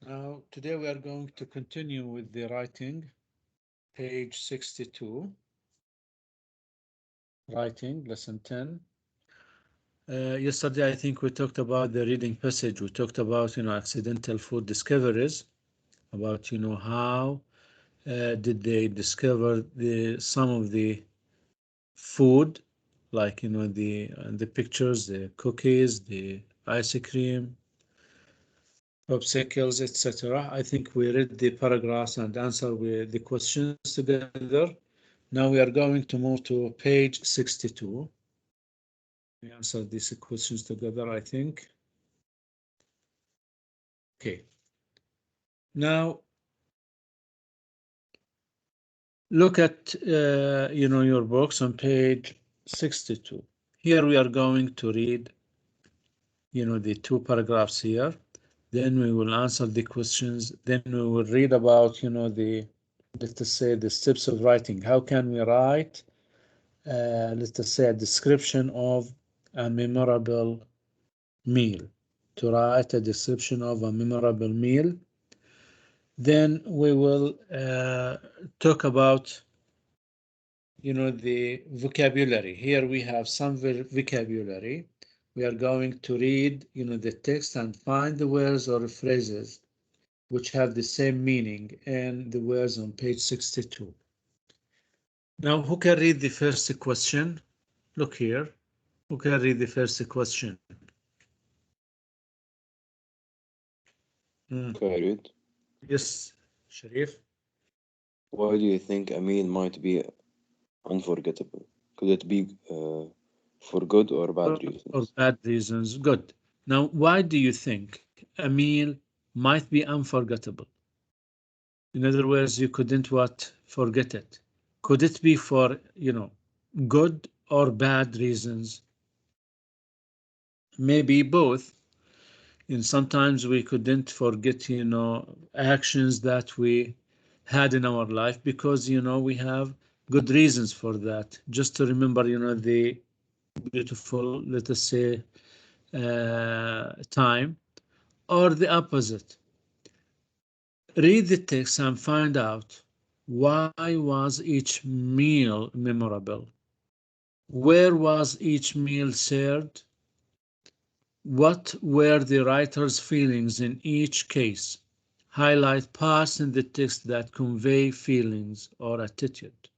Now, today we are going to continue with the writing, page 62, writing, lesson 10. Yesterday, I think we talked about the reading passage. We talked about, accidental food discoveries, about, how did they discover some of the food, like, the pictures, the cookies, the ice cream, obstacles, etc. I think we read the paragraphs and answer with the questions together. Now we are going to move to page 62. We answer these questions together, I think. Okay. Now look at your books on page 62. Here we are going to read the two paragraphs here. Then we will answer the questions. Then we will read about let us say the steps of writing. How can we write let us say a description of a memorable meal? To write a description of a memorable meal. Then we will talk about the vocabulary. Here we have some vocabulary. We are going to read the text and find the words or phrases which have the same meaning and the words on page 62. Now, who can read the first question? Look here. Who can read the first question? Okay, read. Yes, Sharif. Why do you think a meal might be unforgettable? Could it be for good or bad For reasons? bad reasons. Good. Now, why do you think a meal might be unforgettable? In other words, you couldn't what? Forget it. Could it be for, good or bad reasons? Maybe both. And sometimes we couldn't forget, actions that we had in our life because, we have good reasons for that. Just to remember, the beautiful, let us say, time, or the opposite. Read the text and find out why was each meal memorable? Where was each meal served? What were the writer's feelings in each case? Highlight parts in the text that convey feelings or attitude.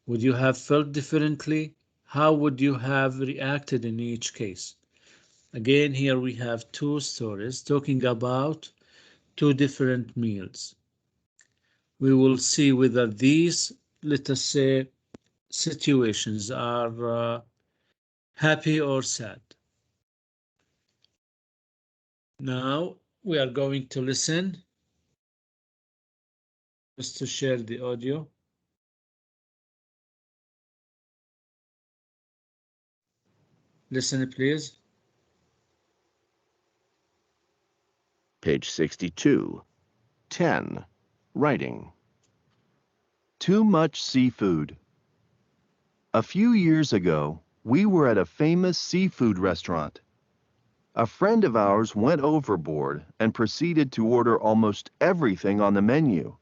Would you have felt differently? How would you have reacted in each case? Again, here we have two stories talking about two different meals. We will see whether these, let us say, situations are happy or sad. Now we are going to listen just to share the audio. Listen, please. Page 62. 10. Writing. Too much seafood. A few years ago, we were at a famous seafood restaurant. A friend of ours went overboard and proceeded to order almost everything on the menu.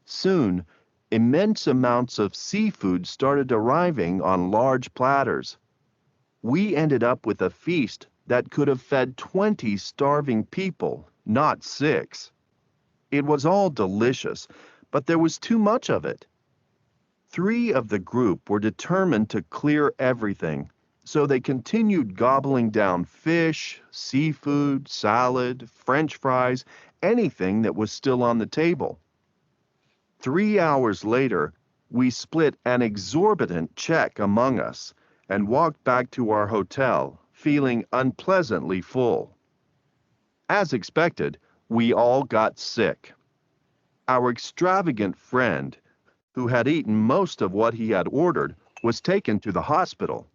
Soon, immense amounts of seafood started arriving on large platters. We ended up with a feast that could have fed 20 starving people, not 6. It was all delicious, but there was too much of it. 3 of the group were determined to clear everything, so they continued gobbling down fish, seafood, salad, French fries, anything that was still on the table. 3 hours later, we split an exorbitant check among us and walked back to our hotel, feeling unpleasantly full. As expected, we all got sick. Our extravagant friend, who had eaten most of what he had ordered, was taken to the hospital.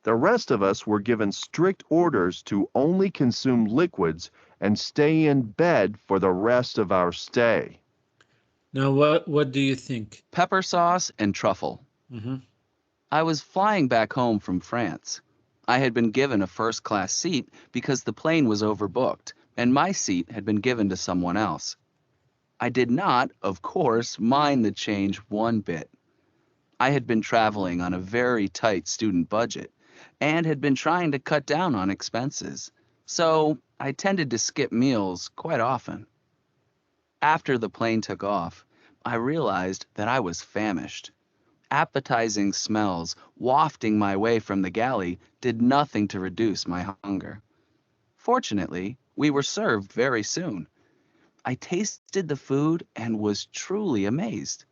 The rest of us were given strict orders to only consume liquids and stay in bed for the rest of our stay. Now, what do you think? Pepper sauce and truffle. Mhm. I was flying back home from France. I had been given a first-class seat because the plane was overbooked, and my seat had been given to someone else. I did not, of course, mind the change one bit. I had been traveling on a very tight student budget and had been trying to cut down on expenses, so I tended to skip meals quite often. After the plane took off, I realized that I was famished. Appetizing smells wafting my way from the galley did nothing to reduce my hunger. Fortunately, we were served very soon. I tasted the food and was truly amazed.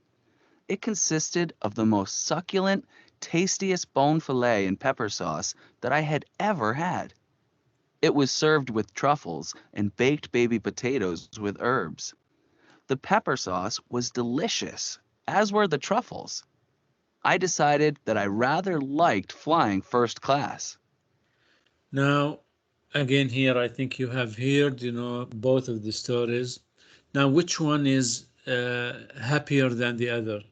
It consisted of the most succulent, tastiest bone fillet and pepper sauce that I had ever had. It was served with truffles and baked baby potatoes with herbs. The pepper sauce was delicious, as were the truffles. I decided that I rather liked flying first class. Now, again, here, I think you have heard, both of the stories. Now, which one is happier than the other?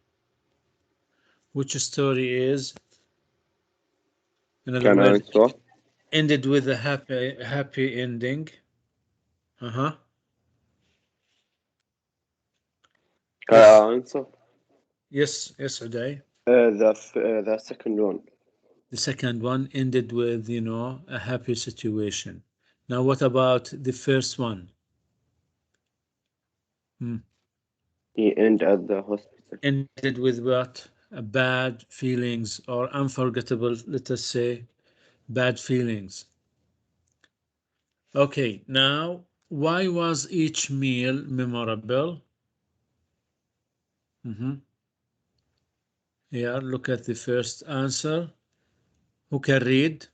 Which story is, in other Can I words, answer? ended with a happy ending? Uh-huh. Can Yes. I answer? Yes, Uday. The second one. The second one ended with, a happy situation. Now, what about the first one? He ended at the hospital. Ended with what? Bad feelings or unforgettable, let us say, bad feelings. Okay, now, why was each meal memorable? Yeah, look at the first answer. Who can read?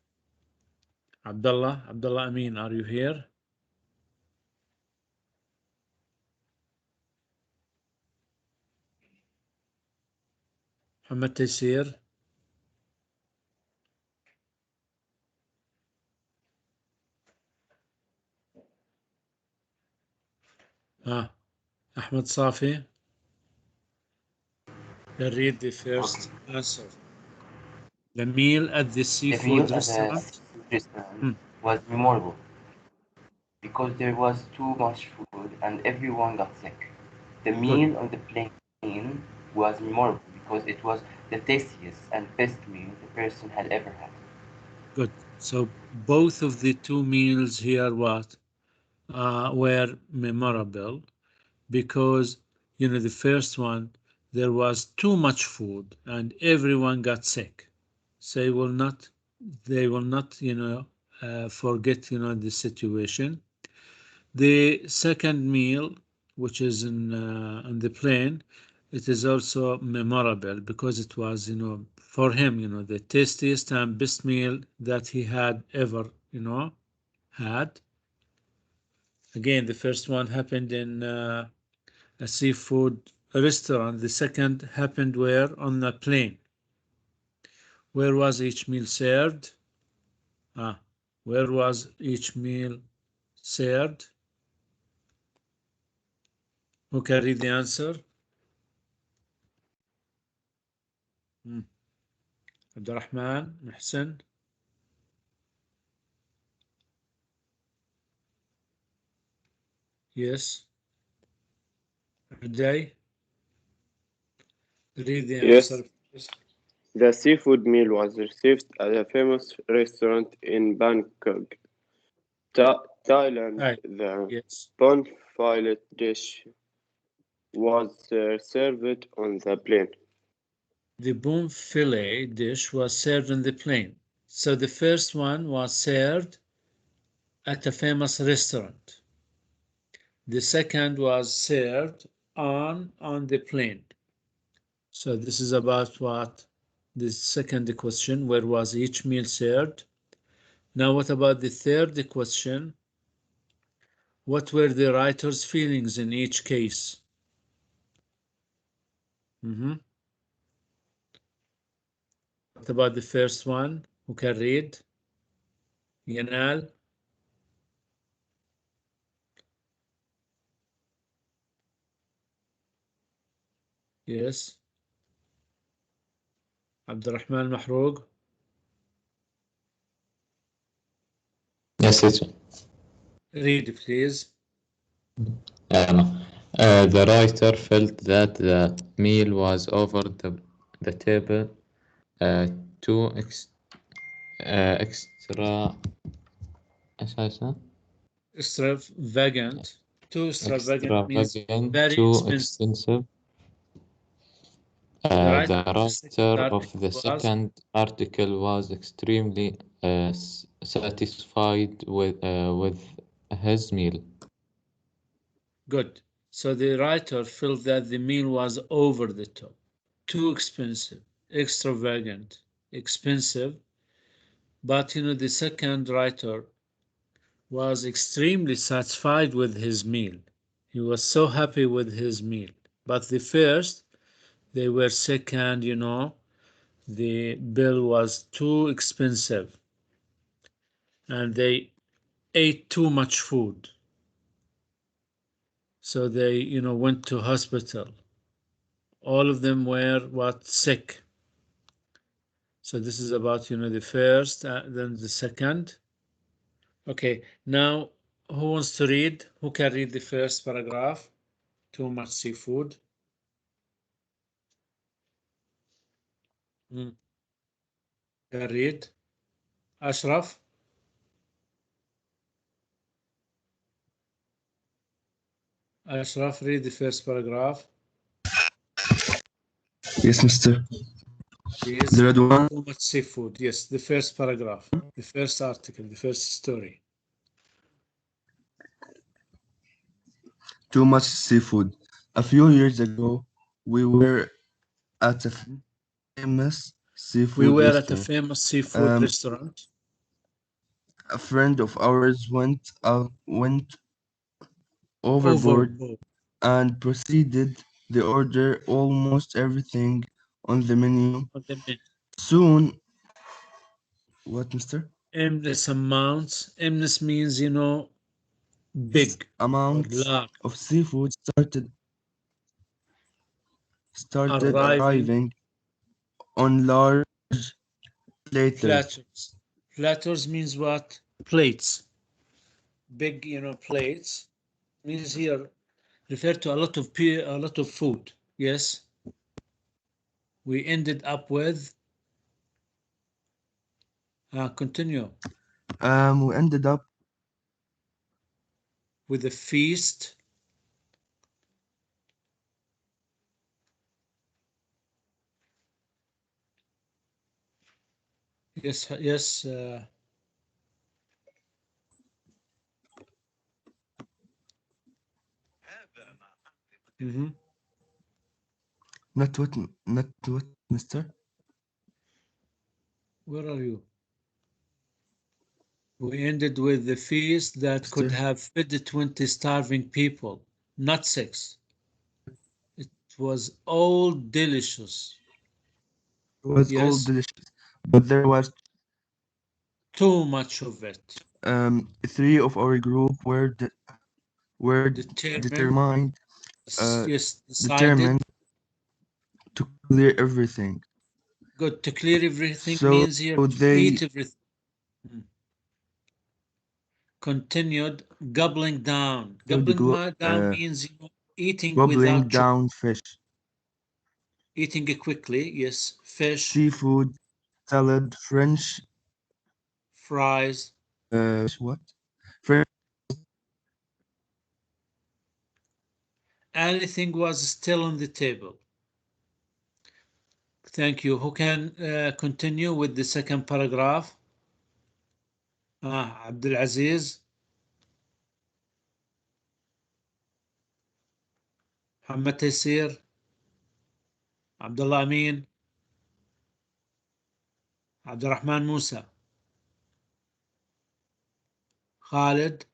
Abdullah Amin, are you here? Muhammad Taysir? Ahmed Safi? Can read the first answer. The meal at the The seafood meal at the restaurant? seafood restaurant was memorable because there was too much food and everyone got sick. The Good. meal on the plane was memorable because it was the tastiest and best meal the person had ever had. Good. So both of the two meals here were memorable because the first one there was too much food and everyone got sick. So they will not forget the situation. The second meal, which is on the plane, it is also memorable because it was for him the tastiest and best meal that he had ever had. Again, the first one happened in a seafood restaurant. The second happened where? On a plane. Where was each meal served? Where was each meal served? Who can read the answer? Abdurrahman, Muhsin. Yes. Uday. Read the Yes, answer. the seafood meal was received at a famous restaurant in Bangkok, Thailand. Hi. The Yes. bone fillet dish was served on the plane. The bone fillet dish was served on the plane. So the first one was served at a famous restaurant. The second was served on the plane. So this is about what? The second question, where was each meal served? Now what about the third question? What were the writer's feelings in each case? What about the first one? Who can read? Yanal? Yes. Abdurrahman Mahroug? Yes, teacher. Read, please. The writer felt that the meal was over the table too extra أساسا Extravagant. Too extravagant means extravagant, very too expensive. expensive. The The writer of the second writer of article the was second article was extremely satisfied with his meal. good. So the writer felt that the meal was over the top, too expensive, extravagant, expensive. But the second writer was extremely satisfied with his meal. He was so happy with his meal. But the first, they were second, the bill was too expensive and they ate too much food. So they, went to hospital. All of them were sick. So this is about, the first, then the second. Okay, now who wants to read? Who can read the first paragraph? Too much seafood. Can read. Ashraf? Ashraf, read the first paragraph. Yes, mister. Please. The red one. Too much seafood. Yes, the first paragraph, the first article, the first story. Too much seafood. A few years ago, we were at a famous seafood We were restaurant. at a famous seafood restaurant. A friend of ours went overboard and proceeded to order almost everything on the menu. Soon, what, mister? Endless amounts. Endless means, big Amounts large. of seafood started arriving on large platters. Platters means what? Plates. Big, plates means here refer to a lot of food. Yes. We ended up with. Continue. We ended up with a feast. Yes, yes. Not what, mister? Where are you? We ended with the feast that mister? could have fed 20 starving people, not 6. It was all delicious. It was all Yes, delicious, but there was too much of it. 3 of our group were determined Decided. to clear everything. Good. To clear everything So means here to they eat everything. Continued gobbling down. Gobbling down means eating gobbling without down fish, eating quickly. Yes, fish, seafood, salad, French fries. what? French. Anything was still on the table. Thank you. Who can continue with the second paragraph? Abdul Aziz. Muhammad Taysir. Abdullah Amin. Abdurrahman Musa. Khalid.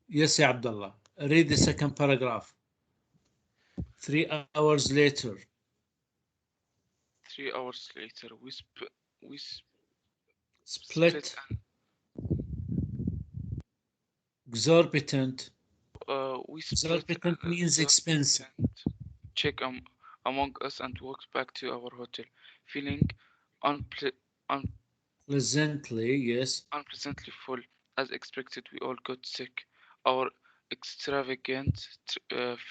Yes, ya Abdullah. Read the second paragraph. 3 hours later. 3 hours later, we split. Exorbitant. Exorbitant means expensive. Check among us and walked back to our hotel, feeling pleasantly, yes. unpleasantly full As expected, we all got sick. Our extravagant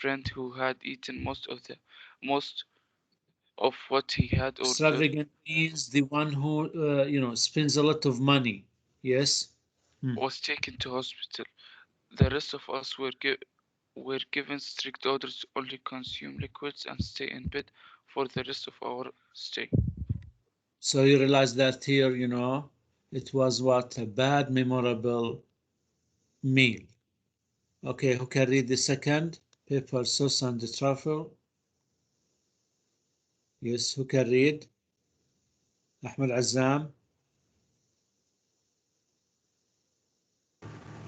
friend who had eaten most of what he had ordered Extravagant means the one who, spends a lot of money. Yes. was taken to hospital. The rest of us were given strict orders to only consume liquids and stay in bed for the rest of our stay. So you realize that here, it was what? A bad, memorable meal. Okay, who can read the second? Pepper sauce and the truffle. Yes, who can read? Ahmed Azam.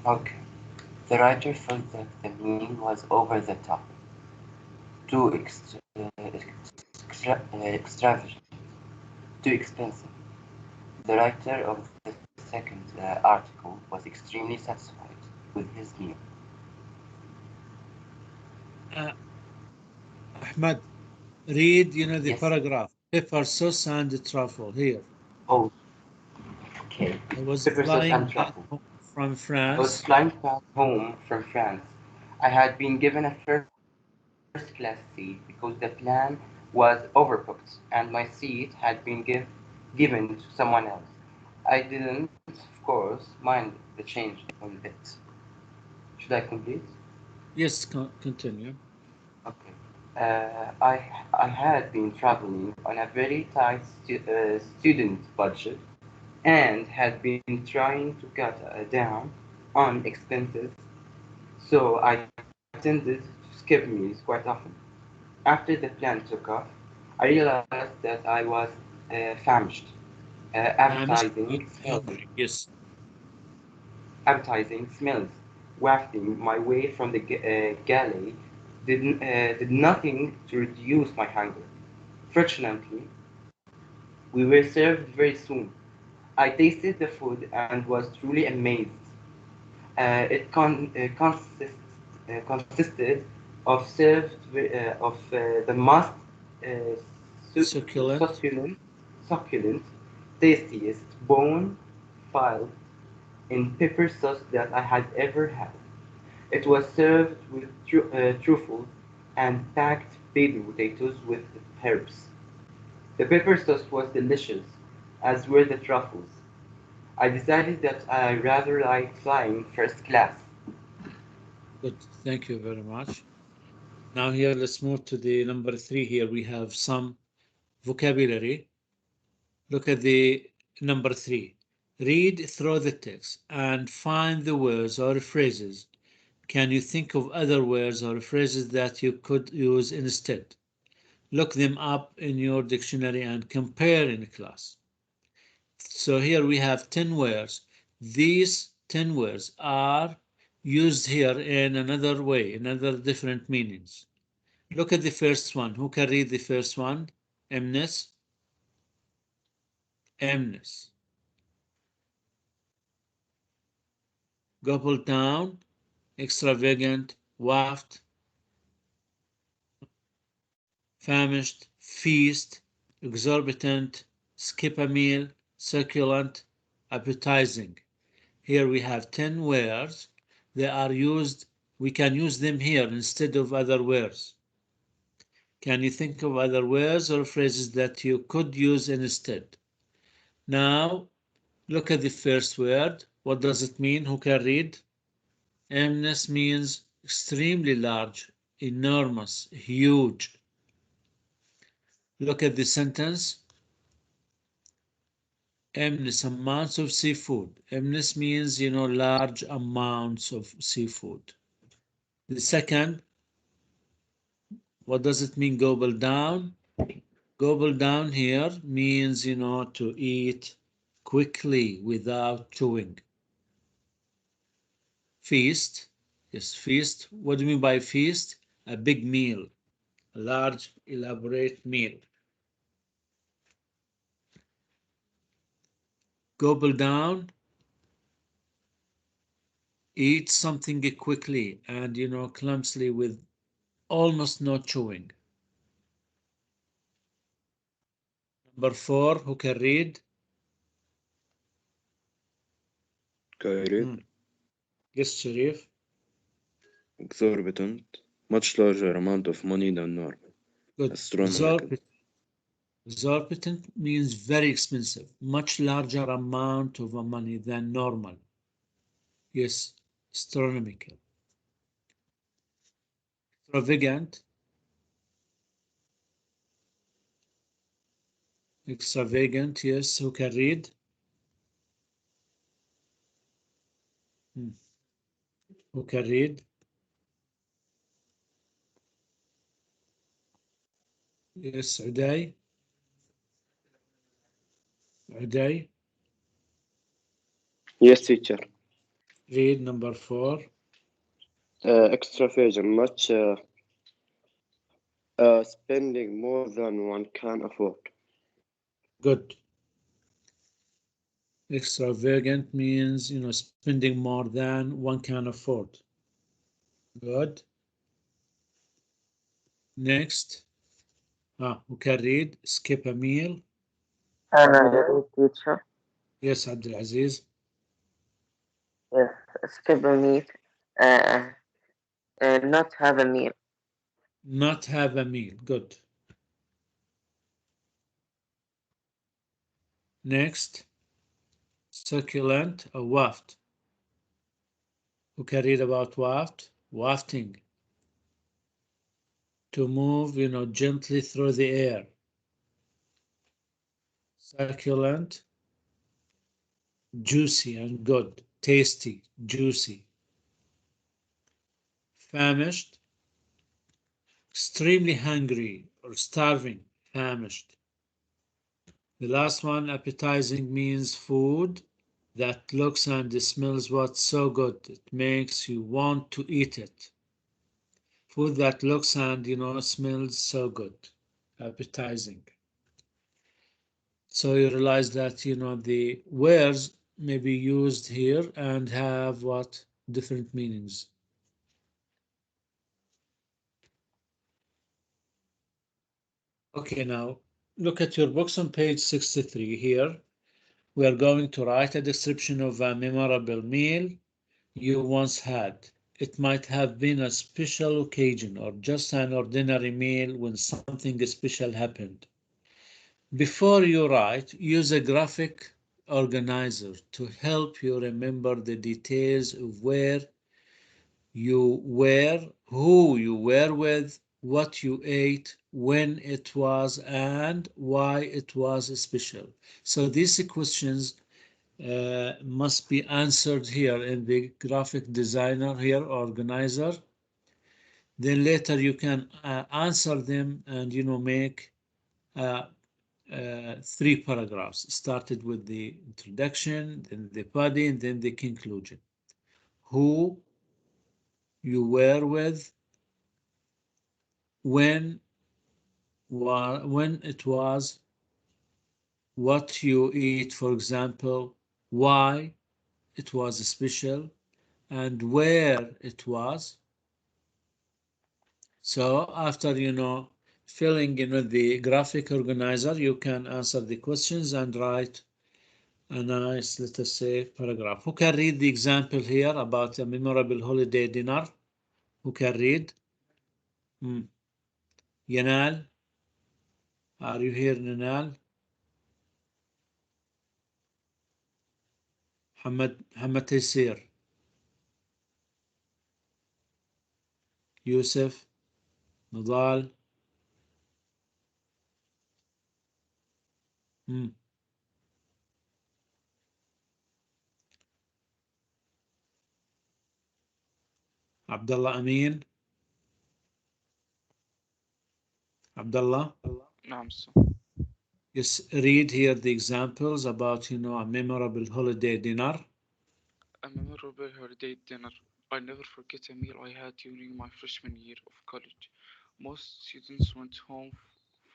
Okay. The writer felt that the meal was over the top, too extravagant, too expensive. The writer of the second article was extremely satisfied with his meal. Ahmed, read, the Yes. paragraph. Pepper sauce and the truffle here. Oh, okay. I was Pepper sauce flying and back truffle. home from I was France. flying back home from France. I had been given a first class seat because the plan was overbooked and my seat had been given to someone else. I didn't, of course, mind the change one bit. Should I complete? Yes, continue. Okay. I had been traveling on a very tight student budget and had been trying to cut down on expenses, so I tended to skip meals quite often. After the plan took off, I realized that I was famished. Famished, hungry. Yes. Appetizing smells wafting my way from the galley did nothing to reduce my hunger. Fortunately, we were served very soon. I tasted the food and was truly amazed. Consisted of the most Succulent. succulent, tastiest bone filed in pepper sauce that I had ever had. It was served with truffles and packed baby potatoes with herbs. The pepper sauce was delicious, as were the truffles. I decided that I rather liked flying first class. Good. Thank you very much. Now here, let's move to the number 3. Here we have some vocabulary. Look at the number 3. Read through the text and find the words or phrases. Can you think of other words or phrases that you could use instead? Look them up in your dictionary and compare in class. So here we have 10 words. These 10 words are used here in another way, another different meanings. Look at the first one. Who can read the first one? Emness. Emness. Gobble down, extravagant, waft, famished, feast, exorbitant, skip a meal, succulent, appetizing. Here we have 10 words. They are used, we can use them here instead of other words. Can you think of other words or phrases that you could use instead? Now, look at the first word. What does it mean? Who can read? Enormous means extremely large, enormous, huge. Look at the sentence. Endless amounts of seafood. Endless means, large amounts of seafood. The second, what does it mean, gobble down? Gobble down here means, to eat quickly without chewing. Feast, yes, feast. What do you mean by feast? A big meal, a large, elaborate meal. Gobble down, eat something quickly and, clumsily with almost no chewing. Number 4, who can read? Can I read? Yes, Sharif. Exorbitant, much larger amount of money than normal. Good. Astronomical. Exorbitant means very expensive, much larger amount of money than normal. Yes, astronomical. Extravagant, extravagant, yes, who can read? Hmm. Who can read? Yes, Uday. Uday, Yes, teacher. read number 4. Extravagant, much spending more than one can afford. Good. Extravagant means, spending more than one can afford. Good. Next. Who can read? Skip a meal. أنا teacher. Yes, Abdulaziz. Yes, skip a meal. Uh, not have a meal. Not have a meal. Good. Next. Succulent or waft. Who can read about waft? Wafting. To move, gently through the air. Succulent, juicy and good. Tasty, juicy. Famished, extremely hungry or starving. Famished. The last one, appetizing, means food that looks and smells what's so good. It makes you want to eat it. Food that looks and smells so good. Appetizing. So you realize that the words may be used here and have what different meanings. Okay, now look at your books on page 63 here. We are going to write a description of a memorable meal you once had. It might have been a special occasion or just an ordinary meal when something special happened. Before you write, use a graphic organizer to help you remember the details of where you were, who you were with, what you ate, when it was, and why it was special. So these questions must be answered here in the graphic designer here, organizer. Then later you can answer them and make uh, 3 paragraphs. Started with the introduction, then the body, and then the conclusion. Who you were with, when it was, what you eat, for example, why it was special, and where it was. So after filling the graphic organizer, you can answer the questions and write a nice, let us say, paragraph. Who can read the example here about a memorable holiday dinner? Who can read? Yanal, are you here, Yanal? Hamad Taysir, Yusuf, Nadal. Abdullah Amin. Abdullah. نعم sir. Yes, read here the examples about a memorable holiday dinner. A memorable holiday dinner. I never forget a meal I had during my freshman year of college. Most students went home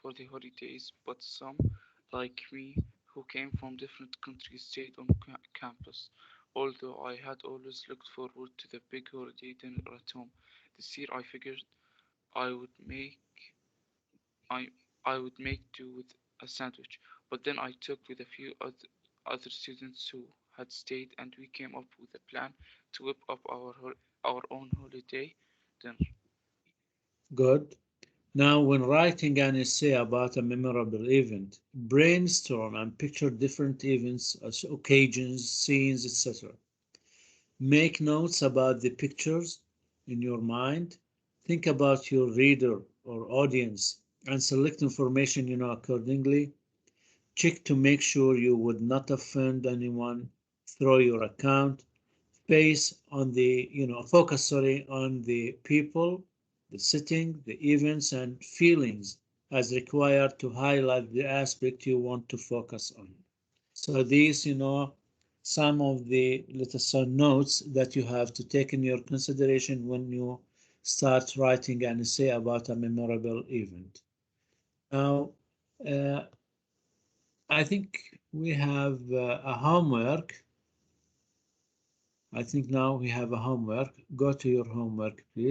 for the holidays, but some, like me, who came from different countries, stayed on campus. Although I had always looked forward to the big holiday dinner at home, this year I figured I would make I I would make do with a sandwich. But then I talked with a few other students who had stayed, and we came up with a plan to whip up our own holiday dinner. Good. Now, when writing an essay about a memorable event, brainstorm and picture different events, occasions, scenes, etc. Make notes about the pictures in your mind. Think about your reader or audience and select information you know accordingly. Check to make sure you would not offend anyone through your account. Focus on the people, the setting, the events, and feelings as required to highlight the aspect you want to focus on. So these, some of the little notes that you have to take in your consideration when you start writing an essay about a memorable event. Now, I think we have a homework. I think now we have a homework. Go to your homework, please.